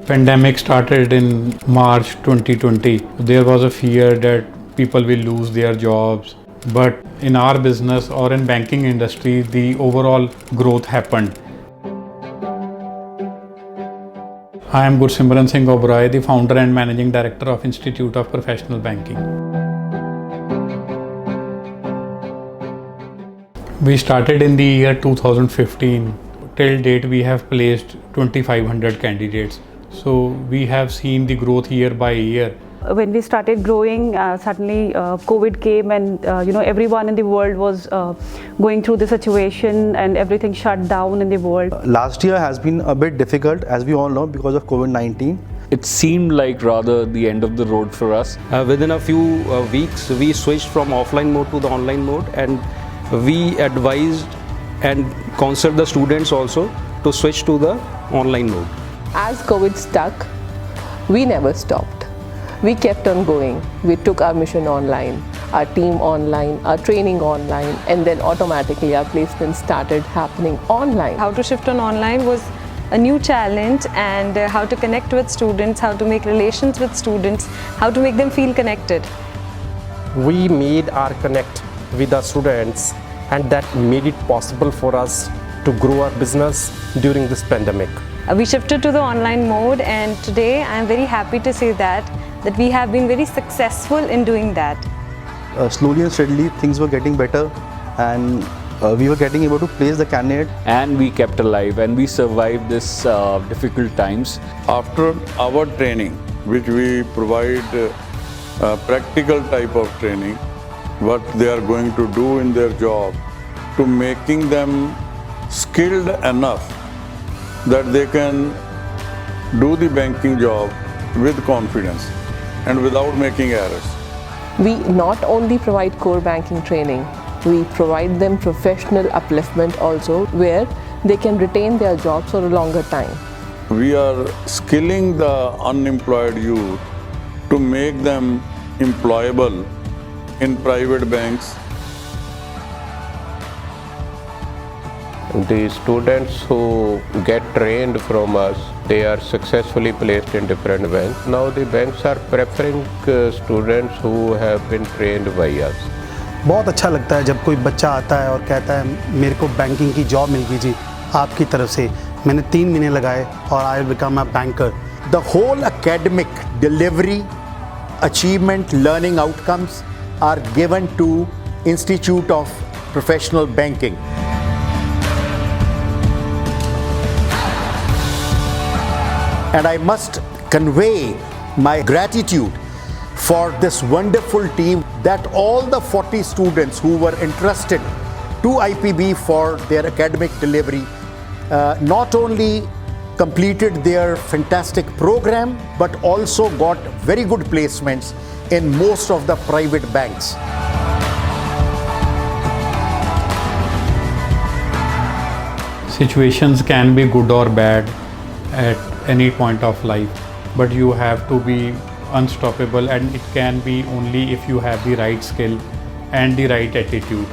Pandemic started in March 2020. There was a fear that people will lose their jobs. But in our business or in banking industry, the overall growth happened. I am Gursimran Singh Oberoi, the founder and managing director of Institute of Professional Banking. We started in the year 2015. Till date, we have placed 2,500 candidates. So we have seen the growth year by year. When we started growing, suddenly COVID came, and everyone in the world was going through the situation, and everything shut down in the world. Last year has been a bit difficult, as we all know, because of COVID-19. It seemed like rather the end of the road for us. Within a few weeks, we switched from offline mode to the online mode, and we advised and counseled the students also to switch to the online mode. As COVID stuck, we never stopped. We kept on going. We took our mission online, our team online, our training online, and then automatically our placement started happening online. How to shift on online was a new challenge, and how to connect with students, how to make relations with students, how to make them feel connected. We made our connect with the students, and that made it possible for us to grow our business during this pandemic. We shifted to the online mode, and today I am very happy to say that we have been very successful in doing that. Slowly and steadily, things were getting better, and we were getting able to place the candidate. And we kept alive and we survived this difficult times. After our training, which we provide practical type of training, what they are going to do in their job, to making them skilled enough that they can do the banking job with confidence and without making errors. We not only provide core banking training, we provide them professional upliftment also, where they can retain their jobs for a longer time. We are skilling the unemployed youth to make them employable in private banks. The students who get trained from us, they are successfully placed in different banks. Now the banks are preferring students who have been trained by us. बहुत अच्छा लगता है जब कोई बच्चा आता है और कहता है मेरे को बैंकिंग की जॉब मिल गई जी आपकी तरफ से, मैंने 3 महीने लगाए और I will become a banker. The whole academic delivery, achievement, learning outcomes are given to Institute of Professional Banking. And I must convey my gratitude for this wonderful team, that all the 40 students who were entrusted to IPB for their academic delivery not only completed their fantastic program, but also got very good placements in most of the private banks. Situations can be good or bad at any point of life, but you have to be unstoppable, and it can be only if you have the right skill and the right attitude.